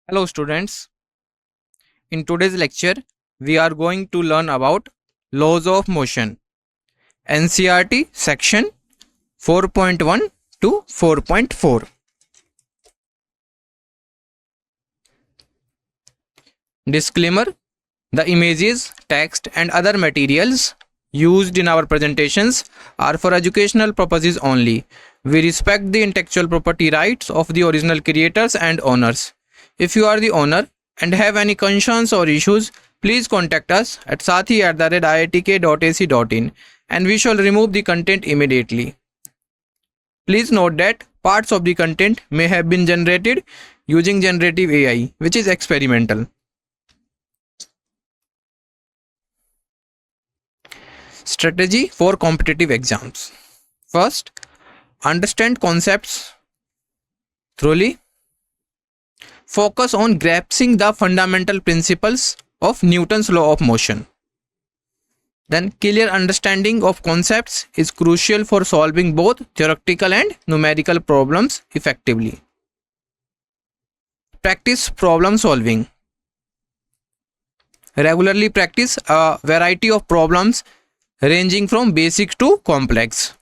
Hello students, in today's lecture we are going to learn about laws of motion, NCERT section 4.1 to 4.4. Disclaimer: the images, text and other materials used in our presentations are for educational purposes only. We respect the intellectual property rights of the original creators and owners. If you are the owner and have any concerns or issues, please contact us at sathi@iitk.ac.in and we shall remove the content immediately. Please note that parts of the content may have been generated using generative AI, which is experimental. Strategy for competitive exams. First, understand concepts thoroughly. Focus on grasping the fundamental principles of Newton's law of motion. Then, clear understanding of concepts is crucial for solving both theoretical and numerical problems effectively. Practice problem solving. Regularly practice a variety of problems ranging from basic to complex.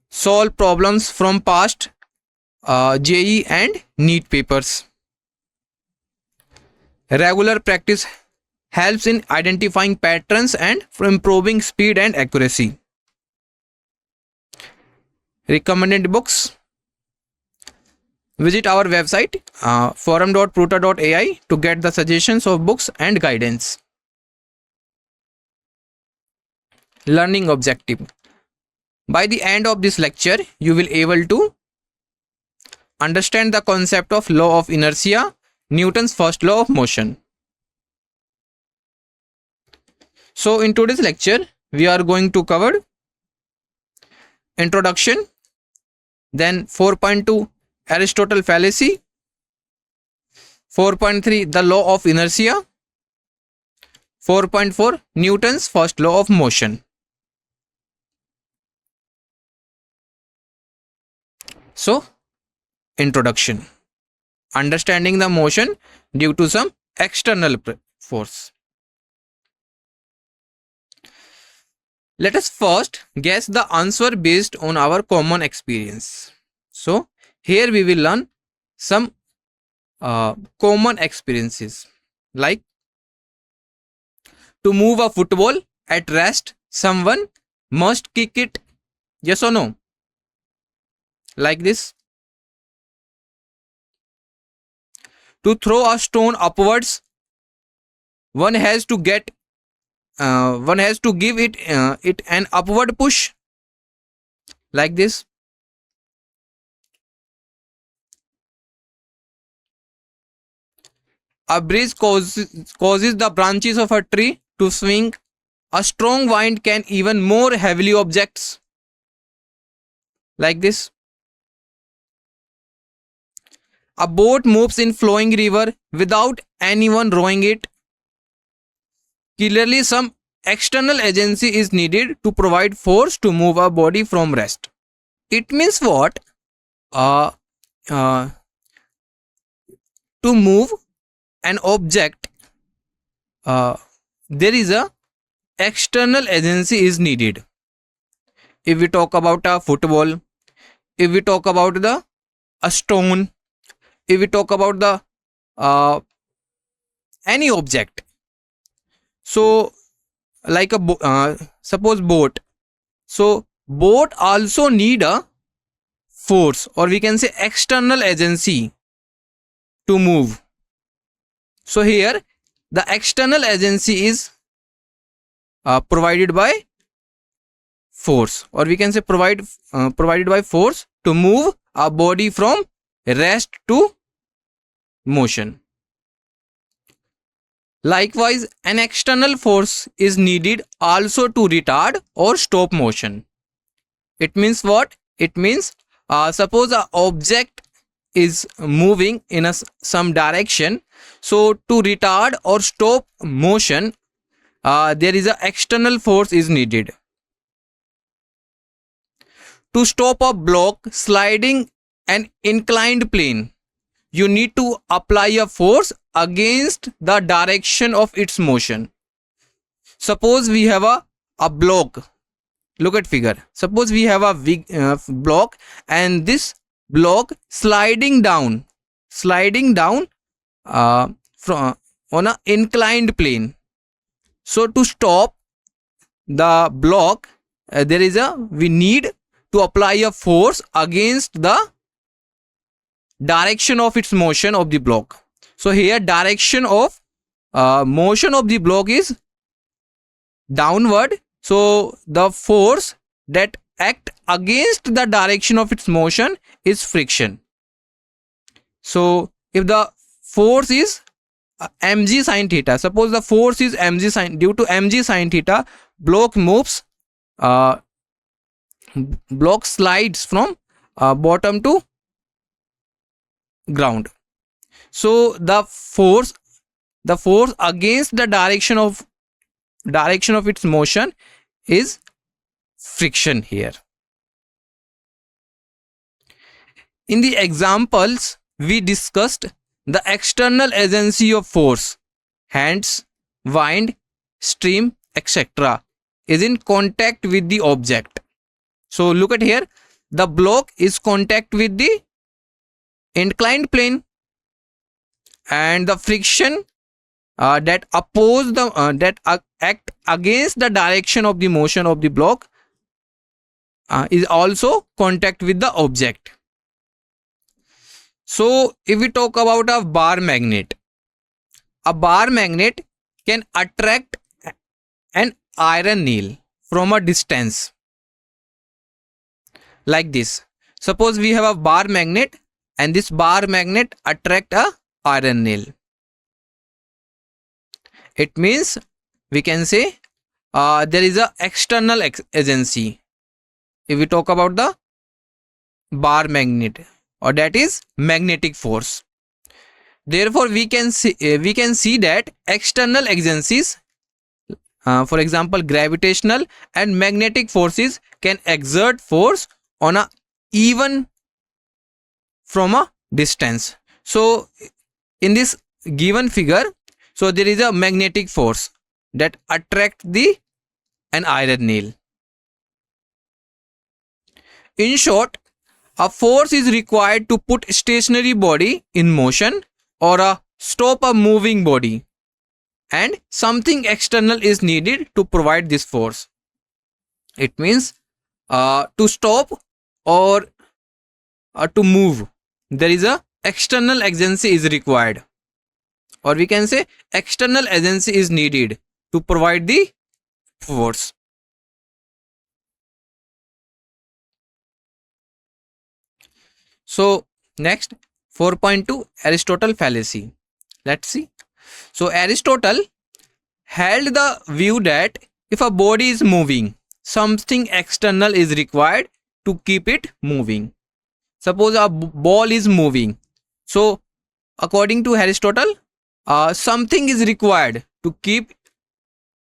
Solve problems from past JEE and NEET papers. Regular practice helps in identifying patterns and improving speed and accuracy. Recommended books. Visit our website forum.pruta.ai to get the suggestions of books and guidance. Learning objective. By the end of this lecture, you will able to understand the concept of law of inertia, Newton's first law of motion. So in today's lecture, we are going to cover introduction, then 4.2 Aristotle fallacy, 4.3 the law of inertia, 4.4 Newton's first law of motion. So, introduction. Understanding the motion due to some external force. Let us first guess the answer based on our common experience. So, here we will learn some common experiences, like to move a football at rest, someone must kick it, yes or no? Like this. To throw a stone upwards, one has to give it an upward push, like this. A breeze causes the branches of a tree to swing. A strong wind can even more heavily objects, like this. A boat moves in flowing river without anyone rowing it. Clearly, some external agency is needed to provide force to move a body from rest. It means what? To move an object, there is a external agency is needed. If we talk about a football, if we talk about a stone, if we talk about the any object, so like a suppose boat, so boat also need a force, or we can say external agency to move. So here the external agency is provided by force, or we can say provided by force to move a body from rest to motion. Likewise, an external force is needed also to retard or stop motion. It means what? It means suppose an object is moving in some direction, so to retard or stop motion, there is an external force is needed. To stop a block sliding an inclined plane, you need to apply a force against the direction of its motion. Suppose we have a block. Look at figure. Suppose we have a block, and this block sliding down from on an inclined plane. So to stop the block, we need to apply a force against the direction of its motion of the block. So here direction of motion of the block is downward. So the force that act against the direction of its motion is friction. So if the force is mg sin theta, suppose the force is mg sin, due to mg sin theta, block moves, block slides from bottom to ground. So the force against the direction of its motion is friction here. In the examples, we discussed the external agency of force, hands, wind, stream, etc. is in contact with the object. So look at here, the block is contact with the inclined plane, and the friction that oppose the act against the direction of the motion of the block is also contact with the object. So if we talk about a bar magnet can attract an iron nail from a distance like this. Suppose we have a bar magnet, and this bar magnet attract a iron nail. It means we can say there is a external agency if we talk about the bar magnet, or that is magnetic force. Therefore we can see that external agencies, for example gravitational and magnetic forces, can exert force on a even from a distance. So in this given figure, so there is a magnetic force that attract an iron nail. In short, a force is required to put stationary body in motion or stop a moving body, and something external is needed to provide this force. It means to stop or to move, there is a external agency is required, or we can say external agency is needed to provide the force. So next, 4.2 Aristotle fallacy. Let's see. So Aristotle held the view that if a body is moving, something external is required to keep it moving. Suppose a ball is moving, so according to Aristotle, something is required to keep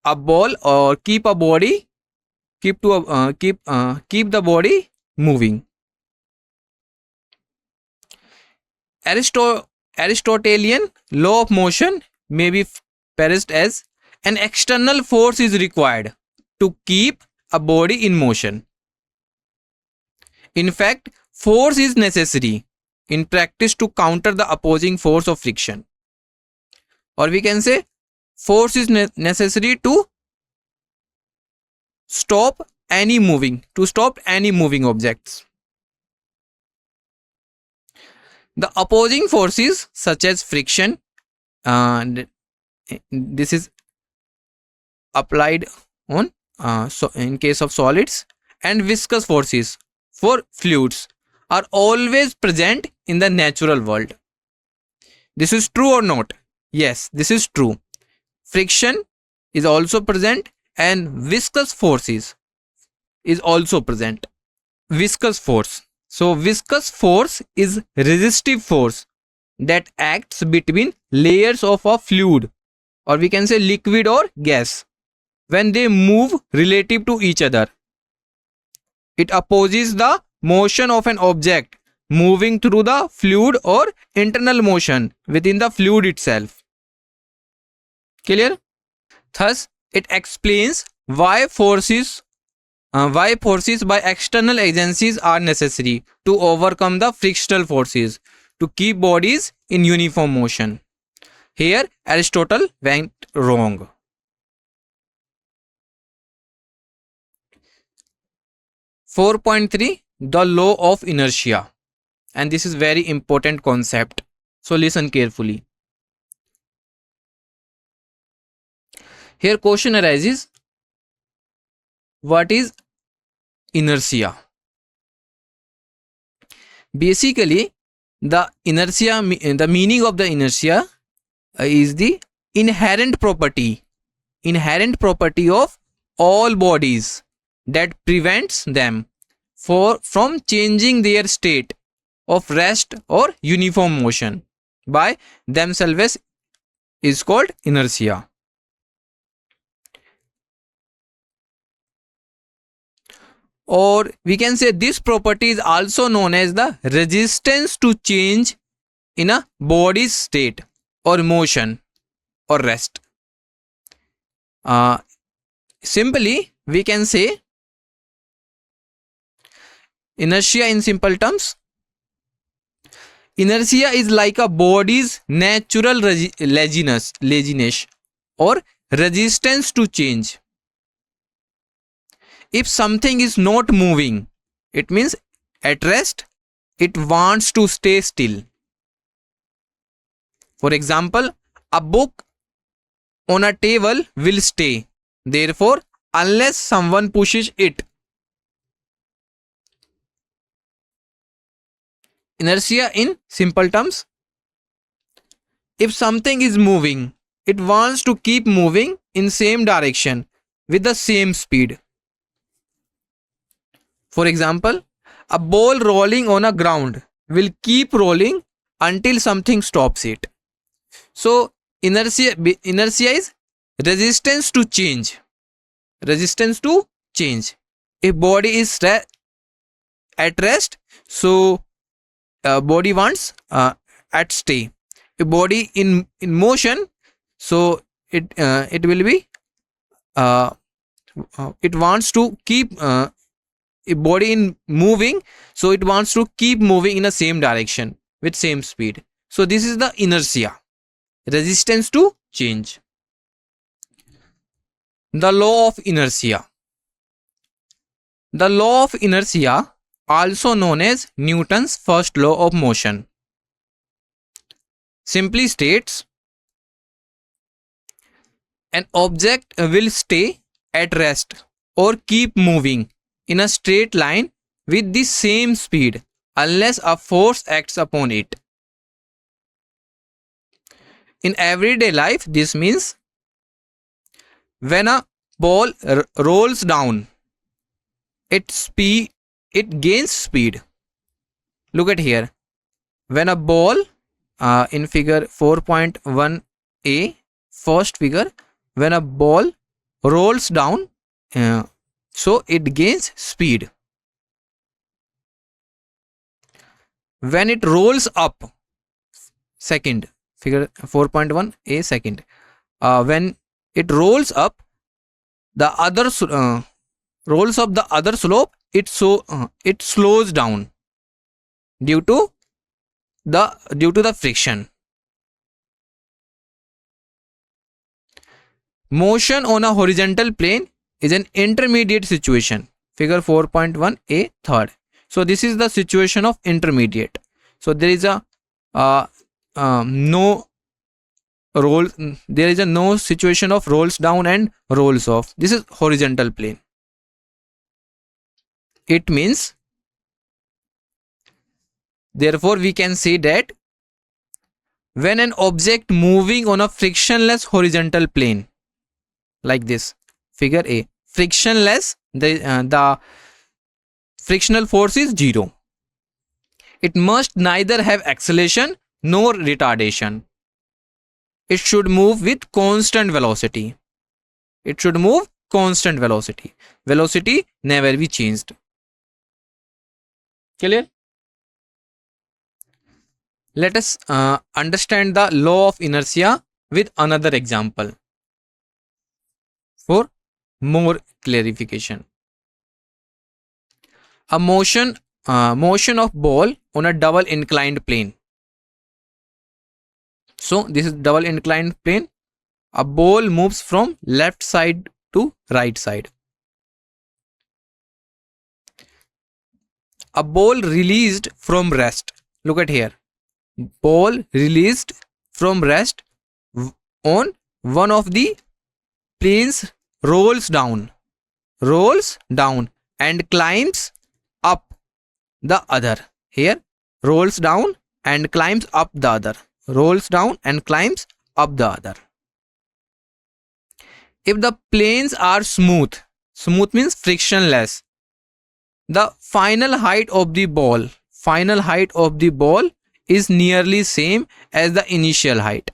a ball or keep a body, keep the body moving. Aristotelian law of motion may be phrased as an external force is required to keep a body in motion. In fact, force is necessary in practice to counter the opposing force of friction, or we can say force is necessary to stop any moving objects. The opposing forces such as friction, this is applied on so in case of solids, and viscous forces for fluids are always present in the natural world. This is true or not? Yes, this is true. Friction is also present and viscous forces is also present. Viscous force. So viscous force is resistive force that acts between layers of a fluid, or we can say liquid or gas, when they move relative to each other. It opposes the motion of an object moving through the fluid or internal motion within the fluid itself. Clear? Thus, it explains why forces by external agencies are necessary to overcome the frictional forces to keep bodies in uniform motion. Here, Aristotle went wrong. Four point three, the law of inertia, and this is very important concept. So listen carefully. Here, question arises: what is inertia? Basically, the meaning of the inertia is the inherent property of all bodies that prevents them from changing their state of rest or uniform motion by themselves is called inertia. Or we can say this property is also known as the resistance to change in a body's state or motion or rest. Simply, we can say inertia in simple terms. Inertia is like a body's natural laziness or resistance to change. If something is not moving, it means at rest, it wants to stay still. For example, a book on a table will stay. Therefore, unless someone pushes it. Inertia in simple terms. If something is moving, it wants to keep moving in same direction with the same speed. For example, a ball rolling on a ground will keep rolling until something stops it. So inertia is resistance to change. If body is at rest, so body wants at stay. If body in motion, so it will be it wants to keep if body in moving, so it wants to keep moving in the same direction with same speed. So this is the inertia, resistance to change. The law of inertia. The law of inertia, also known as Newton's first law of motion, simply states an object will stay at rest or keep moving in a straight line with the same speed unless a force acts upon it. In everyday life, this means when a ball rolls down, it gains speed. Look at here. When a ball in figure 4.1a, first figure, when a ball rolls down, so it gains speed. When it rolls up, second figure 4.1a second, when it rolls up the other slope, it slows down due to the friction. Motion on a horizontal plane is an intermediate situation. Figure 4.1a third. So this is the situation of intermediate. So there is a no situation of rolls down and rolls off. This is horizontal plane. It means, therefore we can say that when an object moving on a frictionless horizontal plane, like this, figure A, frictionless, the frictional force is 0. It must neither have acceleration nor retardation. It should move with constant velocity. Velocity never be changed. Clear? Let us understand the law of inertia with another example for more clarification. A motion of ball on a double inclined plane. So this is double inclined plane. A ball moves from left side to right side. A ball released from rest. Look at here. Ball released from rest on one of the planes rolls down and climbs up the other. Here, rolls down and climbs up the other. Rolls down and climbs up the other. If the planes are smooth means frictionless, the final height of the ball is nearly same as the initial height.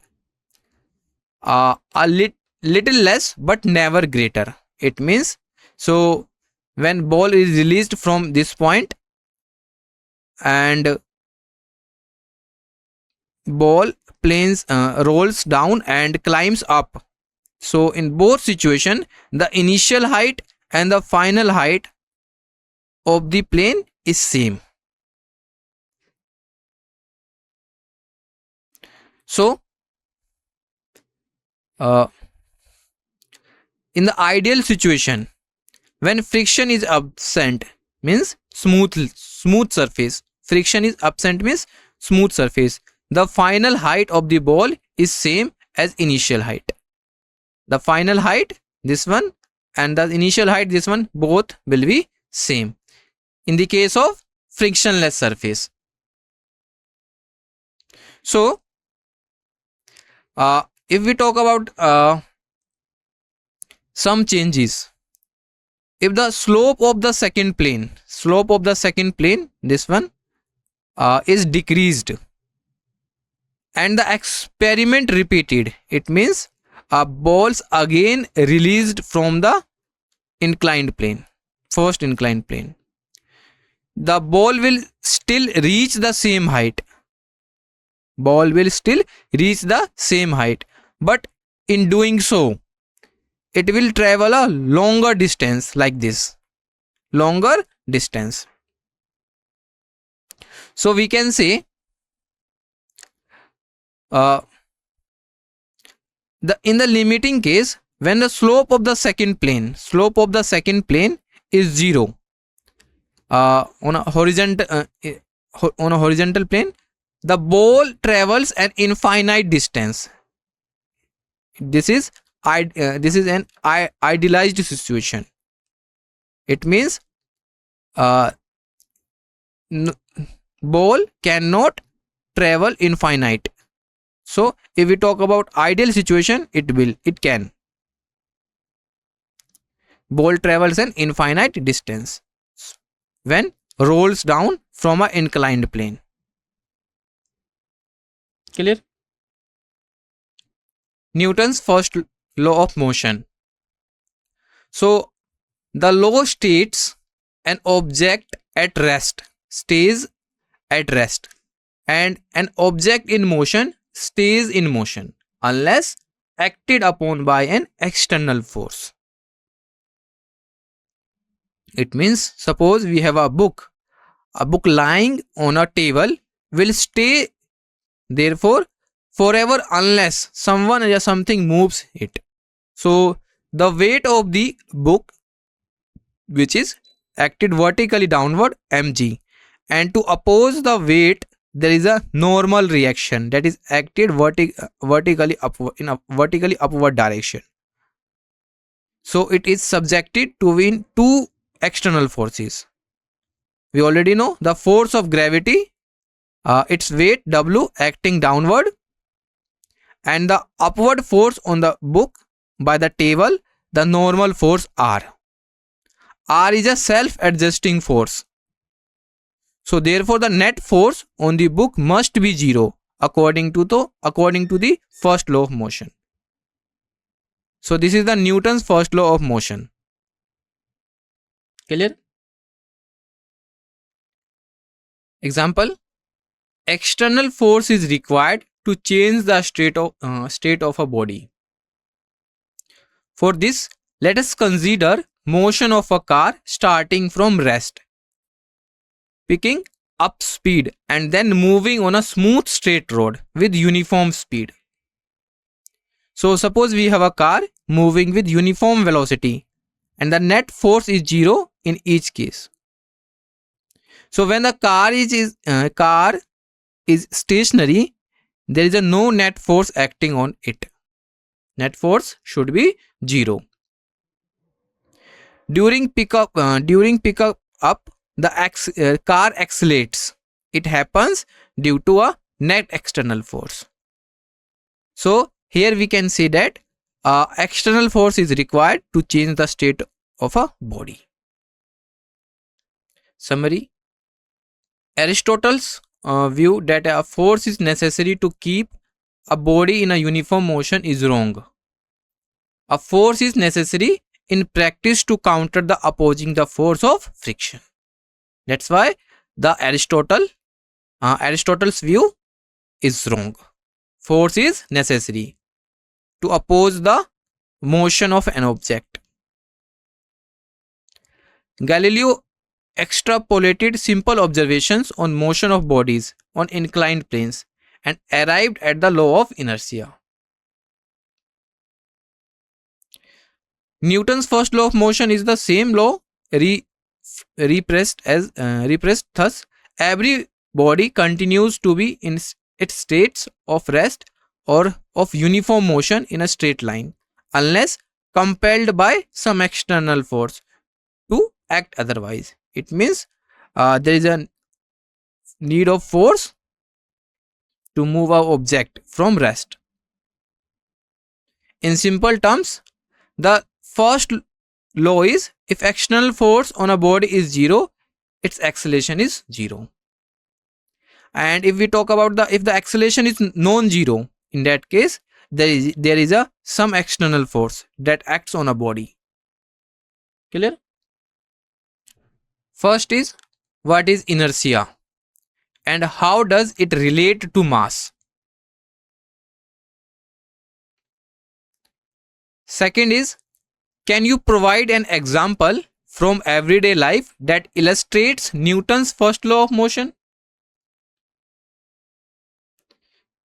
Little less but never greater. It means, so when ball is released from this point and ball planes rolls down and climbs up, so in both situation the initial height and the final height of the plane is same. So in the ideal situation, when friction is absent means smooth surface. Friction is absent means smooth surface. The final height of the ball is same as initial height. The final height, this one, and the initial height, this one, both will be same in the case of frictionless surface. So if we talk about some changes, if the slope of the second plane, this one is decreased and the experiment repeated, it means balls again released from the inclined plane, first inclined plane, the ball will still reach the same height. Ball will still reach the same height, but in doing so it will travel a longer distance, like this, longer distance. So we can say in the limiting case, when the slope of the second plane is 0 on a horizontal plane, the ball travels an infinite distance. This is an idealized situation. It means ball cannot travel infinite. So if we talk about ideal situation, it can. Ball travels an infinite distance when rolls down from an inclined plane. Clear? Newton's first law of motion. So the law states an object at rest stays at rest and an object in motion stays in motion unless acted upon by an external force. It means, suppose we have a book lying on a table will stay therefore forever unless someone or something moves it. So the weight of the book, which is acted vertically downward, mg, and to oppose the weight there is a normal reaction that is acted vertically upward in a vertically upward direction. So it is subjected to win two external forces. We already know the force of gravity, its weight W acting downward, and the upward force on the book by the table, the normal force R. R is a self-adjusting force. So therefore the net force on the book must be 0 according to the first law of motion. So this is the Newton's first law of motion. Clear? Example, external force is required to change the state of a body. For this, let us consider motion of a car starting from rest, picking up speed and then moving on a smooth straight road with uniform speed. So suppose we have a car moving with uniform velocity and the net force is 0 in each case. So when the car is stationary, there is a no net force acting on it. Net force should be 0. During pickup up, the car accelerates. It happens due to a net external force. So here we can say that external force is required to change the state of a body. Summary: Aristotle's view that a force is necessary to keep a body in a uniform motion is wrong. A force is necessary in practice to counter the opposing the force of friction. That's why the Aristotle's view is wrong. Force is necessary to oppose the motion of an object. Galileo extrapolated simple observations on motion of bodies on inclined planes and arrived at the law of inertia. Newton's first law of motion is the same law repressed thus every body continues to be in its states of rest or of uniform motion in a straight line unless compelled by some external force to act otherwise. It means there is a need of force to move an object from rest. In simple terms, the first law is if external force on a body is 0, its acceleration is 0. And if we talk about if the acceleration is non-zero, in that case there is some external force that acts on a body. Clear? First is, what is inertia and how does it relate to mass? Second is, can you provide an example from everyday life that illustrates Newton's first law of motion?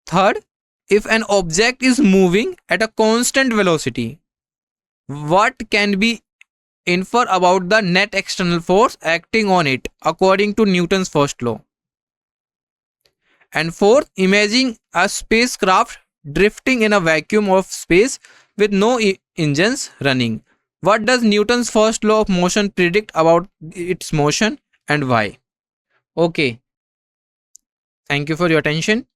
Third, if an object is moving at a constant velocity, what can be infer about the net external force acting on it according to Newton's first law? And fourth, imagine a spacecraft drifting in a vacuum of space with no engines running. What does Newton's first law of motion predict about its motion and why? Okay. Thank you for your attention.